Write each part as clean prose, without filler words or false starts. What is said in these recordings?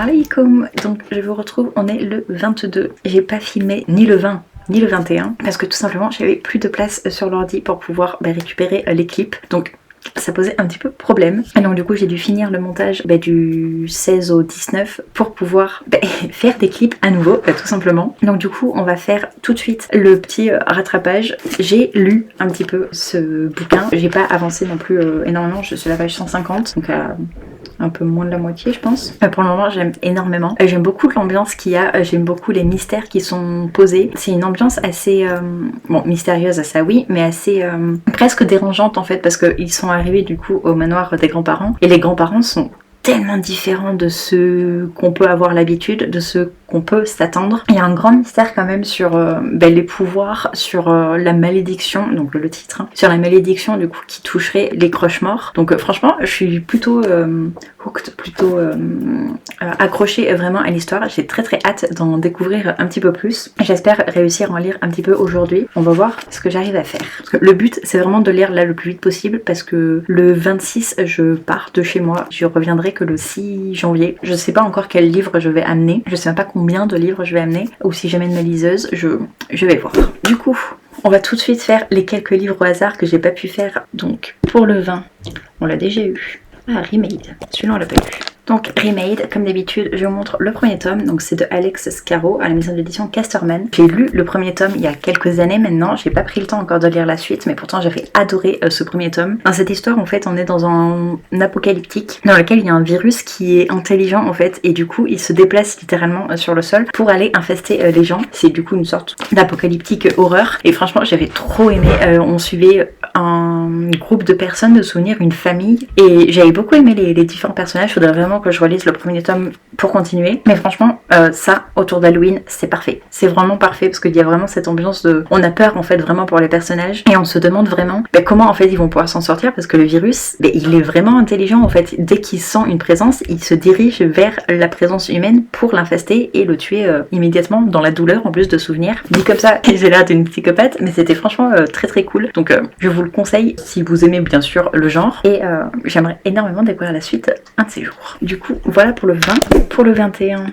alaikum. Donc je vous retrouve, on est le 22. J'ai pas filmé ni le 20 ni le 21 parce que tout simplement j'avais plus de place sur l'ordi pour pouvoir récupérer les clips. Donc ça posait un petit peu problème. Et donc du coup j'ai dû finir le montage du 16 au 19 pour pouvoir faire des clips à nouveau, tout simplement. Donc du coup on va faire tout de suite le petit rattrapage. J'ai lu un petit peu ce bouquin, j'ai pas avancé non plus énormément, je suis à la page 150, donc un peu moins de la moitié je pense. Pour le moment j'aime énormément, j'aime beaucoup l'ambiance qu'il y a, j'aime beaucoup les mystères qui sont posés. C'est une ambiance assez bon, mystérieuse, ça oui, mais assez presque dérangeante en fait, parce qu'ils sont arrivés du coup au manoir des grands-parents et les grands-parents sont tellement différents de ce qu'on peut avoir l'habitude, de ce qu'on peut s'attendre. Il y a un grand mystère quand même sur les pouvoirs, sur la malédiction, donc le titre, hein, sur la malédiction du coup qui toucherait les croche-morts. Donc franchement je suis plutôt hooked, plutôt accrochée vraiment à l'histoire. J'ai très hâte d'en découvrir un petit peu plus. J'espère réussir à en lire un petit peu aujourd'hui. On va voir ce que j'arrive à faire. Parce que le but c'est vraiment de lire là le plus vite possible, parce que le 26 je pars de chez moi. Je reviendrai que le 6 janvier. Je sais pas encore quel livre je vais amener. Je sais même pas combien de livres je vais amener, ou si j'amène ma liseuse, je vais voir. Du coup, on va tout de suite faire les quelques livres au hasard que j'ai pas pu faire. Donc, pour le 20, on l'a déjà eu. Ah, Remade. Celui-là, on l'a pas eu. Donc Remade, comme d'habitude, je vous montre le premier tome. Donc c'est de Alex Scarrow à la maison d'édition Casterman. J'ai lu le premier tome il y a quelques années maintenant. J'ai pas pris le temps encore de lire la suite, mais pourtant j'avais adoré ce premier tome. Dans cette histoire, en fait, on est dans un apocalyptique dans lequel il y a un virus qui est intelligent en fait, et du coup il se déplace littéralement sur le sol pour aller infester les gens. C'est du coup une sorte d'apocalyptique horreur. Et franchement, j'avais trop aimé. On suivait un groupe de personnes, de souvenirs, une famille, et j'avais beaucoup aimé les différents personnages. Il faudrait vraiment que je relise le premier tome pour continuer, mais franchement ça autour d'Halloween c'est parfait, c'est vraiment parfait, parce qu'il y a vraiment cette ambiance de, on a peur en fait vraiment pour les personnages, et on se demande vraiment comment en fait ils vont pouvoir s'en sortir, parce que le virus il est vraiment intelligent en fait. Dès qu'il sent une présence, il se dirige vers la présence humaine pour l'infester et le tuer immédiatement, dans la douleur en plus de souvenirs. Dit comme ça j'ai l'air d'une psychopathe, mais c'était franchement très cool. Donc je vous le conseille si vous aimez bien sûr le genre, et j'aimerais énormément découvrir la suite un de ces jours. Du coup, voilà pour le 20. Pour le 21,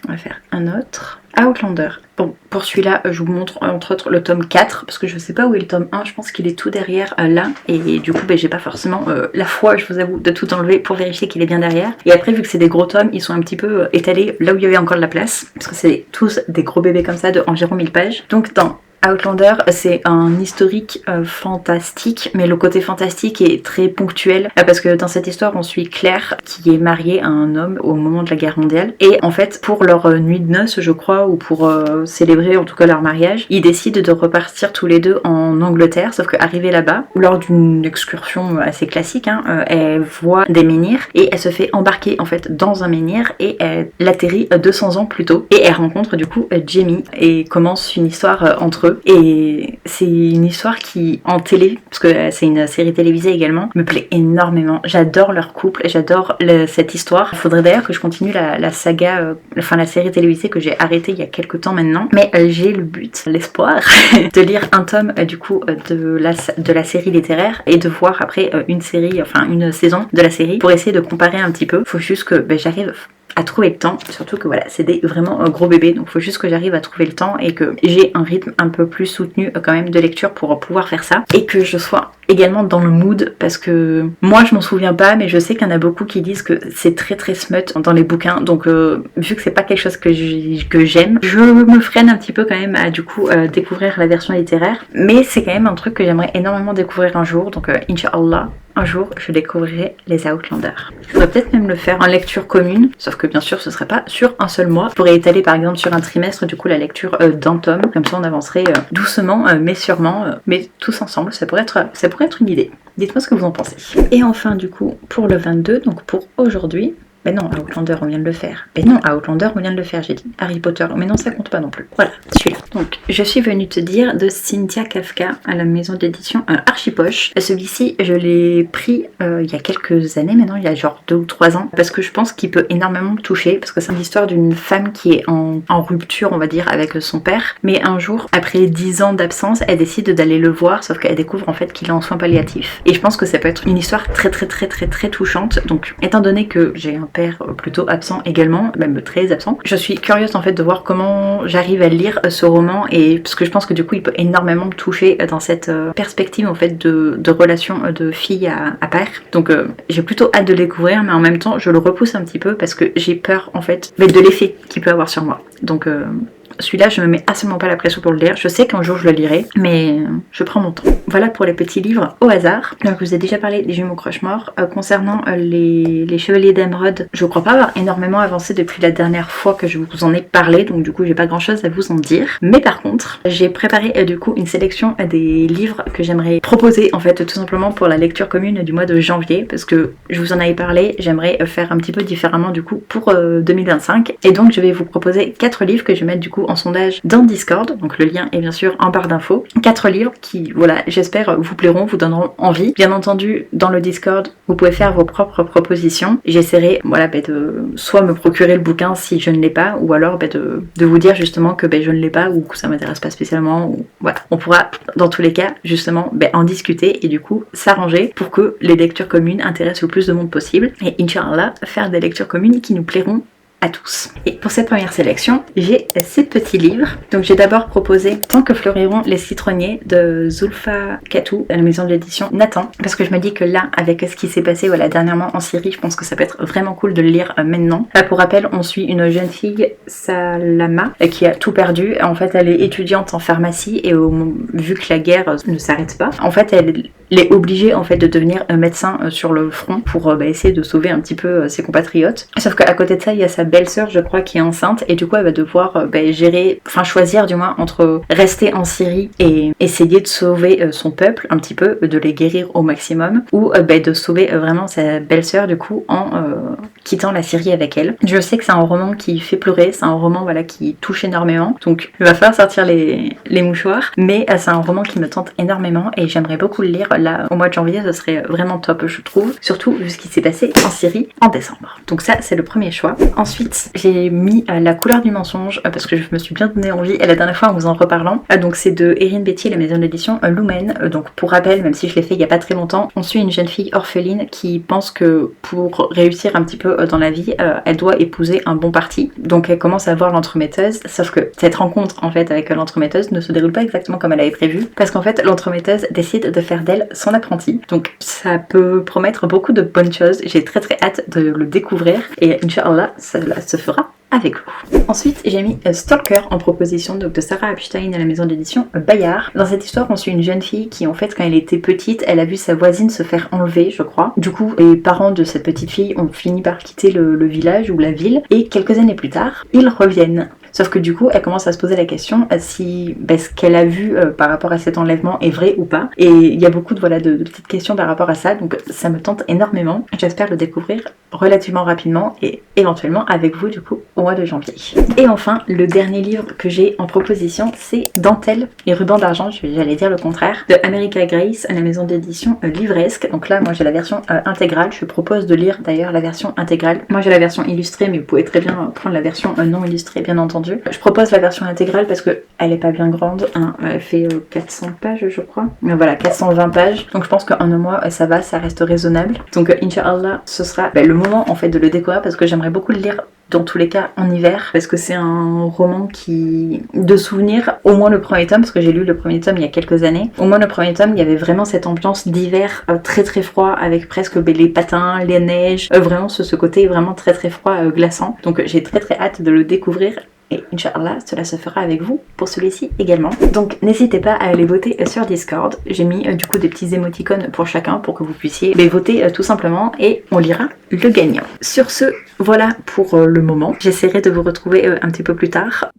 on va faire un autre. Outlander. Bon, pour celui-là, je vous montre entre autres le tome 4, parce que je sais pas où est le tome 1, je pense qu'il est tout derrière là, et du coup j'ai pas forcément la foi, je vous avoue, de tout enlever pour vérifier qu'il est bien derrière. Et après, vu que c'est des gros tomes, ils sont un petit peu étalés là où il y avait encore de la place, parce que c'est tous des gros bébés comme ça de environ 1000 pages. Donc dans Outlander, c'est un historique fantastique, mais le côté fantastique est très ponctuel, parce que dans cette histoire on suit Claire qui est mariée à un homme au moment de la guerre mondiale, et en fait pour leur nuit de noces je crois, ou pour célébrer en tout cas leur mariage, ils décident de repartir tous les deux en Angleterre. Sauf qu'arrivée là-bas, lors d'une excursion assez classique, elle voit des menhirs et elle se fait embarquer en fait dans un menhir, et elle atterrit 200 ans plus tôt, et elle rencontre du coup Jamie, et commence une histoire entre eux. Et c'est une histoire qui, en télé, parce que c'est une série télévisée également, me plaît énormément. J'adore leur couple, j'adore cette histoire. Il faudrait d'ailleurs que je continue la saga, enfin la série télévisée que j'ai arrêtée il y a quelques temps maintenant. Mais j'ai le but, l'espoir, de lire un tome du coup de la série littéraire, et de voir après une série, enfin une saison de la série, pour essayer de comparer un petit peu. Faut juste que j'arrive à trouver le temps, surtout que voilà, c'est des vraiment gros bébés, donc il faut juste que j'arrive à trouver le temps et que j'ai un rythme un peu plus soutenu quand même de lecture pour pouvoir faire ça, et que je sois également dans le mood, parce que moi je m'en souviens pas, mais je sais qu'il y en a beaucoup qui disent que c'est très smut dans les bouquins, donc vu que c'est pas quelque chose que j'aime, je me freine un petit peu quand même à du coup découvrir la version littéraire, mais c'est quand même un truc que j'aimerais énormément découvrir un jour, donc Inch'Allah, un jour je découvrirai les Outlanders. Je pourrais peut-être même le faire en lecture commune, sauf que bien sûr ce serait pas sur un seul mois. Je pourrais étaler par exemple sur un trimestre du coup la lecture d'un tome, comme ça on avancerait doucement mais sûrement, mais tous ensemble, ça pourrait être une idée. Dites-moi ce que vous en pensez. Et enfin du coup pour le 22, donc pour aujourd'hui, mais non, Outlander on vient de le faire. Mais non, Outlander on vient de le faire, j'ai dit. Harry Potter, mais non ça compte pas non plus. Voilà, celui-là. Donc je suis venue te dire de Cynthia Kafka à la maison d'édition Archipoche. Celui-ci je l'ai pris il y a quelques années maintenant, il y a genre 2 ou 3 ans, parce que je pense qu'il peut énormément me toucher, parce que c'est l'histoire d'une femme qui est en rupture on va dire avec son père, mais un jour après 10 ans d'absence elle décide d'aller le voir, sauf qu'elle découvre en fait qu'il est en soins palliatifs, et je pense que ça peut être une histoire très touchante. Donc étant donné que j'ai un père plutôt absent également, même très absent, je suis curieuse en fait de voir comment j'arrive à lire ce roman, et parce que je pense que du coup il peut énormément me toucher dans cette perspective en fait de relation de fille à père. Donc j'ai plutôt hâte de le découvrir, mais en même temps je le repousse un petit peu parce que j'ai peur en fait de l'effet qu'il peut avoir sur moi. Donc celui-là, je me mets absolument pas la pression pour le lire. Je sais qu'un jour je le lirai, mais je prends mon temps. Voilà pour les petits livres au hasard. Donc, je vous ai déjà parlé des Jumeaux Croche-Mort. Concernant les Chevaliers d'Émeraude, je crois pas avoir énormément avancé depuis la dernière fois que je vous en ai parlé, donc du coup, j'ai pas grand-chose à vous en dire. Mais par contre, j'ai préparé du coup une sélection des livres que j'aimerais proposer en fait tout simplement pour la lecture commune du mois de janvier, parce que je vous en avais parlé, j'aimerais faire un petit peu différemment du coup pour 2025. Et donc, je vais vous proposer 4 livres que je vais mettre du coup en sondage dans Discord, donc le lien est bien sûr en barre d'infos. 4 livres qui, voilà, j'espère vous plairont, vous donneront envie. Bien entendu, dans le Discord, vous pouvez faire vos propres propositions. J'essaierai, voilà, de soit me procurer le bouquin si je ne l'ai pas, ou alors de vous dire justement que je ne l'ai pas ou que ça m'intéresse pas spécialement. Ou, voilà, on pourra dans tous les cas justement en discuter et du coup s'arranger pour que les lectures communes intéressent le plus de monde possible. Et Inch'Allah, faire des lectures communes qui nous plairont à tous. Et pour cette première sélection, j'ai ces petits livres. Donc j'ai d'abord proposé Tant que fleuriront les citronniers de Zulfa Katou à la maison de l'édition Nathan, parce que je me dis que là, avec ce qui s'est passé dernièrement en Syrie, je pense que ça peut être vraiment cool de le lire maintenant. Pour rappel, on suit une jeune fille, Salama, qui a tout perdu. En fait, elle est étudiante en pharmacie et vu que la guerre ne s'arrête pas, en fait, elle est obligée en fait de devenir médecin sur le front pour essayer de sauver un petit peu ses compatriotes. Sauf qu'à côté de ça, il y a sa belle-sœur, je crois, qui est enceinte, et du coup elle va devoir choisir du moins entre rester en Syrie et essayer de sauver son peuple un petit peu, de les guérir au maximum, ou de sauver vraiment sa belle-sœur du coup en quittant la Syrie avec elle. Je sais que c'est un roman qui fait pleurer, c'est un roman qui touche énormément, donc il va falloir sortir les mouchoirs, mais c'est un roman qui me tente énormément et j'aimerais beaucoup le lire là au mois de janvier, ce serait vraiment top je trouve, surtout vu ce qui s'est passé en Syrie en décembre. Donc ça c'est le premier choix. Ensuite j'ai mis La couleur du mensonge parce que je me suis bien donné envie et la dernière fois en vous en reparlant. Donc c'est de Erin Betty, la maison d'édition Lumen. Donc pour rappel, même si je l'ai fait il y a pas très longtemps, on suit une jeune fille orpheline qui pense que pour réussir un petit peu dans la vie, elle doit épouser un bon parti. Donc elle commence à voir l'entremetteuse, sauf que cette rencontre en fait avec l'entremetteuse ne se déroule pas exactement comme elle avait prévu, parce qu'en fait l'entremetteuse décide de faire d'elle son apprenti. Donc ça peut promettre beaucoup de bonnes choses, j'ai très hâte de le découvrir et Inch'Allah ça se fera avec vous. Ensuite j'ai mis Stalker en proposition donc de Sarah Epstein à la maison d'édition Bayard. Dans cette histoire on suit une jeune fille qui en fait quand elle était petite elle a vu sa voisine se faire enlever je crois. Du coup les parents de cette petite fille ont fini par quitter le village ou la ville et quelques années plus tard ils reviennent. Sauf que du coup elle commence à se poser la question si ce qu'elle a vu par rapport à cet enlèvement est vrai ou pas, et il y a beaucoup de petites questions par rapport à ça, donc ça me tente énormément. J'espère le découvrir relativement rapidement et éventuellement avec vous du coup au mois de janvier. Et enfin le dernier livre que j'ai en proposition c'est Dentelle et ruban d'argent, j'allais dire le contraire, de America Grace à la maison d'édition Livresque. Donc là moi j'ai la version intégrale, je propose de lire d'ailleurs la version intégrale. Moi j'ai la version illustrée mais vous pouvez très bien prendre la version non illustrée bien entendu. Je propose la version intégrale parce que elle est pas bien grande, hein. Elle fait 400 pages je crois, mais voilà 420 pages, donc je pense qu'en un mois ça va, ça reste raisonnable. Donc Inch'Allah ce sera le moment en fait de le découvrir parce que j'aimerais beaucoup le lire dans tous les cas en hiver, parce que c'est un roman de souvenirs, au moins le premier tome, parce que j'ai lu le premier tome il y a quelques années. Au moins le premier tome, il y avait vraiment cette ambiance d'hiver très froid, avec presque les patins, les neiges, vraiment ce côté vraiment très froid, glaçant. Donc j'ai très hâte de le découvrir. Et Inch'Allah, cela se fera avec vous pour celui-ci également. Donc n'hésitez pas à aller voter sur Discord. J'ai mis du coup des petits émoticônes pour chacun pour que vous puissiez les voter tout simplement et on lira le gagnant. Sur ce, voilà pour le moment. J'essaierai de vous retrouver un petit peu plus tard.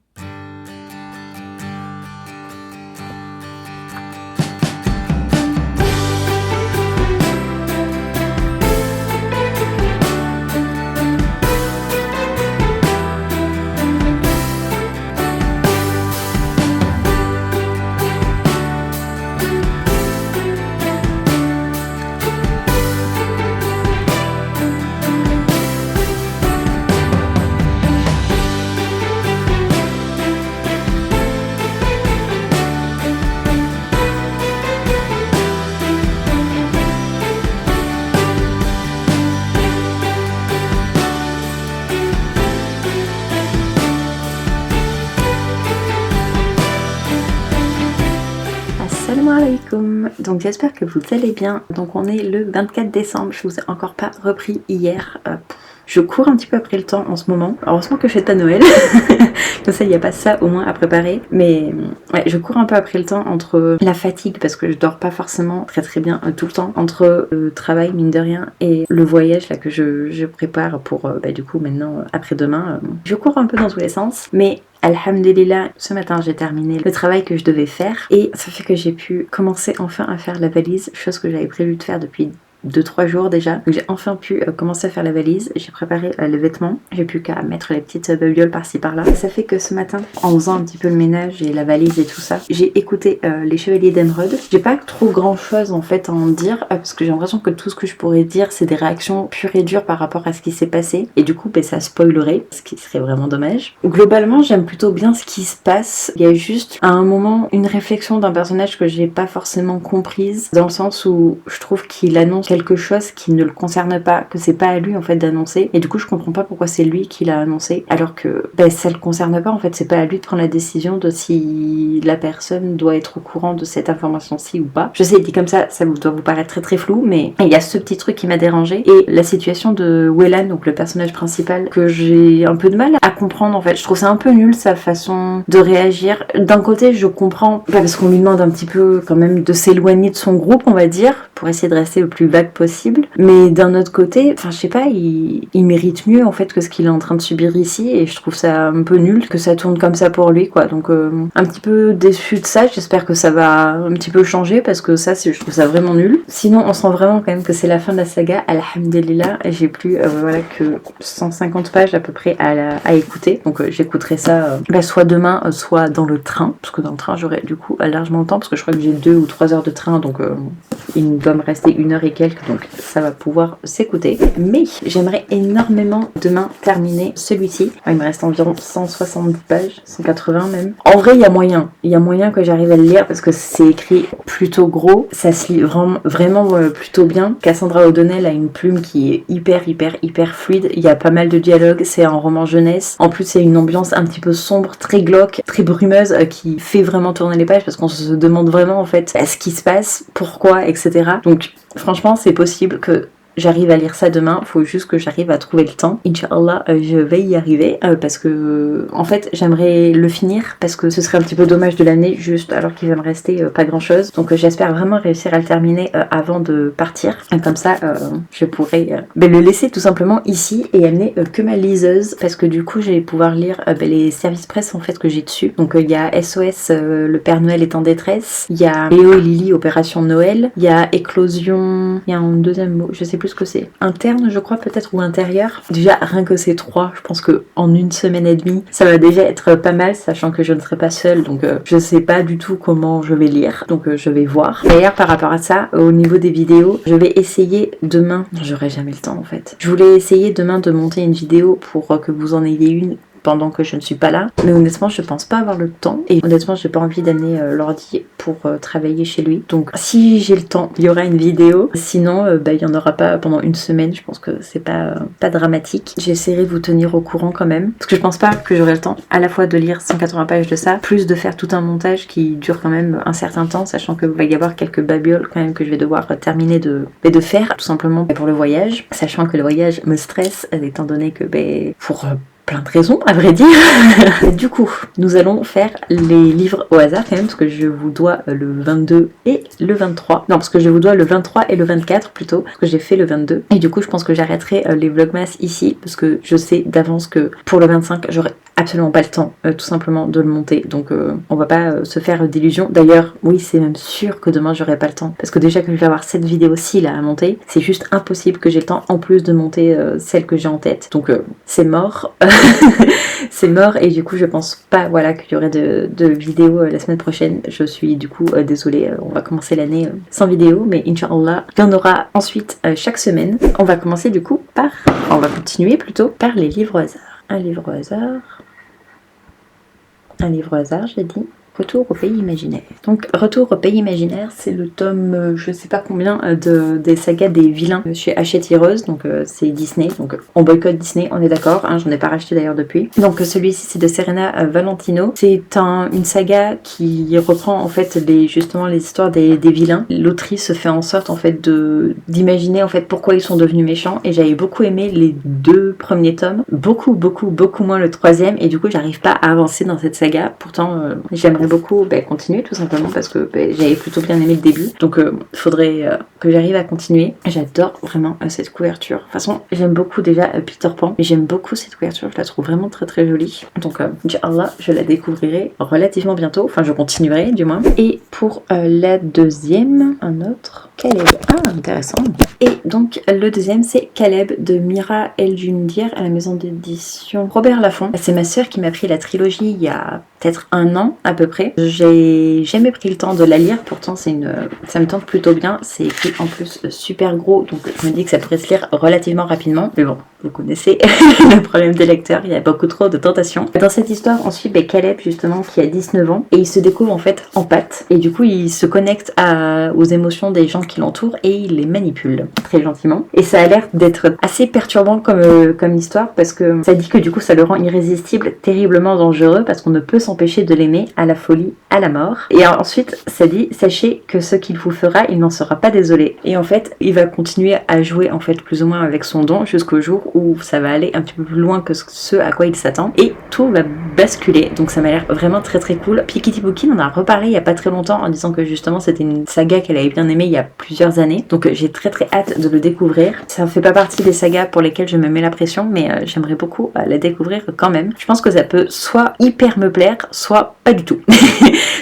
alaikum. Donc j'espère que vous allez bien. Donc on est le 24 décembre, je vous ai encore pas repris hier. Je cours un petit peu après le temps en ce moment. Heureusement que je fais pas Noël. Comme ça il n'y a pas ça au moins à préparer. Mais ouais, je cours un peu après le temps entre la fatigue parce que je dors pas forcément très bien tout le temps. Entre le travail mine de rien et le voyage là que je prépare pour du coup maintenant après-demain. Je cours un peu dans tous les sens. Mais alhamdulillah, ce matin j'ai terminé le travail que je devais faire et ça fait que j'ai pu commencer enfin à faire la valise, chose que j'avais prévu de faire depuis 2-3 jours déjà. Donc j'ai enfin pu commencer à faire la valise. J'ai préparé les vêtements. J'ai plus qu'à mettre les petites babioles par-ci par-là. Ça fait que ce matin, en faisant un petit peu le ménage et la valise et tout ça, j'ai écouté les Chevaliers d'Emeraude. J'ai pas trop grand chose en fait à en dire parce que j'ai l'impression que tout ce que je pourrais dire c'est des réactions pures et dures par rapport à ce qui s'est passé. Et du coup ça spoilerait, ce qui serait vraiment dommage. Globalement j'aime plutôt bien ce qui se passe. Il y a juste à un moment une réflexion d'un personnage que j'ai pas forcément comprise, dans le sens où je trouve qu'il annonce quelque chose qui ne le concerne pas, que c'est pas à lui en fait d'annoncer, et du coup je comprends pas pourquoi c'est lui qui l'a annoncé alors que ça le concerne pas en fait, c'est pas à lui de prendre la décision de si la personne doit être au courant de cette information-ci ou pas. Je sais, dit comme ça doit vous paraître très flou, mais il y a ce petit truc qui m'a dérangé et la situation de Wellan, donc le personnage principal, que j'ai un peu de mal à comprendre en fait. Je trouve ça un peu nul sa façon de réagir. D'un côté je comprends, parce qu'on lui demande un petit peu quand même de s'éloigner de son groupe on va dire, pour essayer de rester le plus vague possible, mais d'un autre côté, enfin je sais pas, il mérite mieux en fait que ce qu'il est en train de subir ici, et je trouve ça un peu nul que ça tourne comme ça pour lui quoi. Donc un petit peu déçue de ça, j'espère que ça va un petit peu changer parce que ça je trouve ça vraiment nul. Sinon on sent vraiment quand même que c'est la fin de la saga, alhamdulillah, j'ai plus voilà que 150 pages à peu près à écouter, donc j'écouterai ça soit demain, soit dans le train, parce que dans le train j'aurai du coup largement le temps, parce que je crois que j'ai 2 ou 3 heures de train, donc il doit me rester 1 heure et quelques, donc ça va pouvoir s'écouter. Mais j'aimerais énormément demain terminer celui-ci. Il me reste environ 160 pages, 180 même. En vrai il y a moyen que j'arrive à le lire parce que c'est écrit plutôt gros, ça se lit vraiment plutôt bien. Cassandra O'Donnell a une plume qui est hyper fluide, il y a pas mal de dialogues, c'est un roman jeunesse. En plus c'est une ambiance un petit peu sombre, très glauque, très brumeuse, qui fait vraiment tourner les pages parce qu'on se demande vraiment en fait ce qui se passe, pourquoi, etc. Donc franchement c'est possible que j'arrive à lire ça demain, faut juste que j'arrive à trouver le temps. Inch'Allah, je vais y arriver parce que en fait j'aimerais le finir parce que ce serait un petit peu dommage de l'année juste alors qu'il va me rester pas grand chose. Donc j'espère vraiment réussir à le terminer avant de partir. Et comme ça je pourrais le laisser tout simplement ici et amener que ma liseuse parce que du coup je vais pouvoir lire les services presse en fait que j'ai dessus. Donc il y a SOS, le Père Noël est en détresse, il y a Léo et Lily Opération Noël, il y a Éclosion, il y a un deuxième mot, je sais plus ce que c'est, interne je crois peut-être ou intérieur. Déjà rien que ces 3, je pense que en 1 semaine et demie ça va déjà être pas mal, sachant que je ne serai pas seule, donc je sais pas du tout comment je vais lire, donc je vais voir. D'ailleurs par rapport à ça, au niveau des vidéos, je vais essayer demain, j'aurai jamais le temps en fait, je voulais essayer demain de monter une vidéo pour que vous en ayez une pendant que je ne suis pas là, mais honnêtement je pense pas avoir le temps et honnêtement j'ai pas envie d'amener l'ordi pour travailler chez lui, donc si j'ai le temps il y aura une vidéo, sinon il y en aura pas pendant 1 semaine. Je pense que c'est pas dramatique, j'essaierai de vous tenir au courant quand même parce que je pense pas que j'aurai le temps à la fois de lire 180 pages de ça plus de faire tout un montage qui dure quand même un certain temps, sachant que va y avoir quelques babioles quand même que je vais devoir terminer de faire tout simplement pour le voyage, sachant que le voyage me stresse étant donné que pour plein de raisons à vrai dire. Du coup nous allons faire les livres au hasard quand même parce que je vous dois le 22 et le 23, non parce que je vous dois le 23 et le 24 plutôt parce que j'ai fait le 22, et du coup je pense que j'arrêterai les vlogmas ici parce que je sais d'avance que pour le 25 j'aurai absolument pas le temps tout simplement de le monter, donc on va pas se faire d'illusions. D'ailleurs oui c'est même sûr que demain j'aurai pas le temps parce que déjà que je vais avoir cette vidéo-ci là à monter, c'est juste impossible que j'ai le temps en plus de monter celle que j'ai en tête, donc c'est mort. C'est mort, et du coup je pense pas voilà qu'il y aurait de vidéo la semaine prochaine. Je suis du coup désolée, on va commencer l'année sans vidéo, mais Inch'Allah il y en aura ensuite chaque semaine. On va commencer du coup on va continuer plutôt par les livres au hasard. Un livre au hasard j'ai dit. Retour au pays imaginaire. Donc Retour au pays imaginaire, c'est le tome je sais pas combien des sagas des vilains chez Hachette Heroes, donc c'est Disney, donc on boycotte Disney, on est d'accord, hein, j'en ai pas racheté d'ailleurs depuis. Donc celui-ci c'est de Serena Valentino, c'est une saga qui reprend en fait justement les histoires des vilains. L'autrice fait en sorte en fait d'imaginer en fait pourquoi ils sont devenus méchants, et j'avais beaucoup aimé les 2 premiers tomes, beaucoup moins le 3e, et du coup j'arrive pas à avancer dans cette saga. Pourtant j'aimerais beaucoup continuer tout simplement parce que j'avais plutôt bien aimé le début, donc il faudrait que j'arrive à continuer. J'adore vraiment cette couverture. De toute façon j'aime beaucoup déjà Peter Pan, mais j'aime beaucoup cette couverture, je la trouve vraiment très jolie. Donc Inch'Allah je la découvrirai relativement bientôt, enfin je continuerai du moins. Et pour la deuxième, un autre Caleb. Ah, intéressant. Et donc le deuxième c'est Caleb de Mira El Jundir à la maison d'édition Robert Laffont. C'est ma sœur qui m'a pris la trilogie il y a peut-être 1 an à peu près. J'ai jamais pris le temps de la lire, pourtant ça me tente plutôt bien. C'est écrit en plus super gros, donc je me dis que ça pourrait se lire relativement rapidement. Mais bon, vous connaissez le problème des lecteurs, il y a beaucoup trop de tentations. Dans cette histoire, on suit Caleb justement qui a 19 ans et il se découvre en fait en pâte. Et du coup, il se connecte aux émotions des gens qui l'entourent et il les manipule très gentiment. Et ça a l'air d'être assez perturbant comme histoire, parce que ça dit que du coup ça le rend irrésistible, terriblement dangereux, parce qu'on ne peut s'empêcher de l'aimer, à la folie, à la mort. Et ensuite ça dit: sachez que ce qu'il vous fera, il n'en sera pas désolé. Et en fait il va continuer à jouer en fait plus ou moins avec son don jusqu'au jour où ça va aller un petit peu plus loin que ce à quoi il s'attend et tout va basculer. Donc ça m'a l'air vraiment très cool. Pikiti Bookin en a reparlé il y a pas très longtemps en disant que justement c'était une saga qu'elle avait bien aimée il y a plusieurs années, donc j'ai très hâte de le découvrir. Ça fait pas partie des sagas pour lesquelles je me mets la pression, mais j'aimerais beaucoup la découvrir quand même. Je pense que ça peut soit hyper me plaire, soit pas du tout.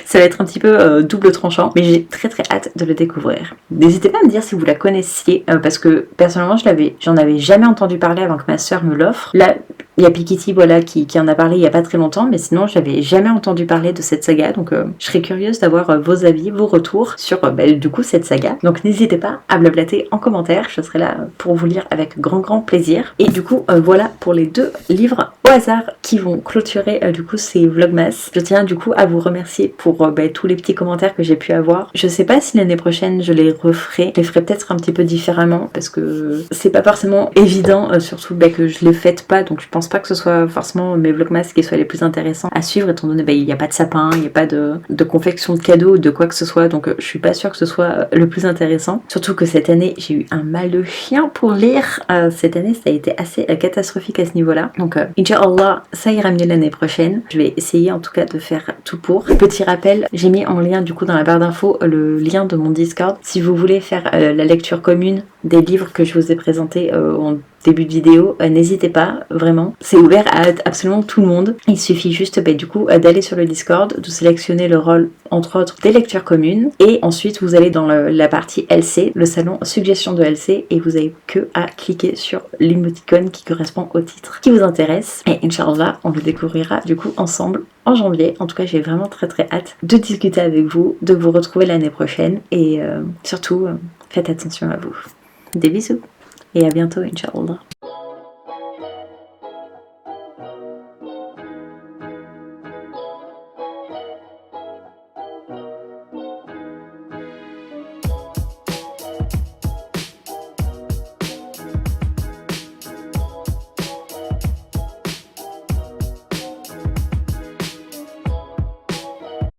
Ça va être un petit peu double tranchant, mais j'ai très hâte de le découvrir. N'hésitez pas à me dire si vous la connaissiez, parce que personnellement j'en avais jamais entendu parler avant que ma soeur me l'offre. Là il y a Pikiti qui en a parlé il y a pas très longtemps, mais sinon j'avais jamais entendu parler de cette saga, donc je serais curieuse d'avoir vos avis, vos retours sur du coup cette saga. Donc n'hésitez pas à blablater en commentaire, je serai là pour vous lire avec grand plaisir. Et du coup voilà pour les 2 livres au hasard qui vont clôturer du coup ces vlogmas. Je tiens du coup à vous remercier pour tous les petits commentaires que j'ai pu avoir. Je sais pas si l'année prochaine je les referai, je les ferai peut-être un petit peu différemment parce que c'est pas forcément évident, surtout que je les fête pas, donc je pense pas que ce soit forcément mes vlogmas qui soient les plus intéressants à suivre, étant donné il n'y a pas de sapin, il n'y a pas de confection de cadeaux, de quoi que ce soit, donc je suis pas sûre que ce soit le plus intéressant. Surtout que cette année j'ai eu un mal de chien pour lire. Cette année ça a été assez catastrophique à ce niveau-là, donc Inch'Allah ça ira mieux l'année prochaine. Je vais essayer en tout cas de faire tout pour. Petit rappel, j'ai mis en lien du coup dans la barre d'infos le lien de mon Discord si vous voulez faire la lecture commune des livres que je vous ai présentés en début de vidéo, n'hésitez pas, vraiment. C'est ouvert à absolument tout le monde. Il suffit juste du coup d'aller sur le Discord, de sélectionner le rôle entre autres des lectures communes, et ensuite vous allez dans la partie LC, le salon suggestion de LC, et vous avez que à cliquer sur l'émoticône qui correspond au titre qui vous intéresse, et Inch'Allah on le découvrira du coup ensemble en janvier. En tout cas j'ai vraiment très hâte de discuter avec vous, de vous retrouver l'année prochaine, et surtout faites attention à vous. Des bisous et à bientôt Inch'Allah.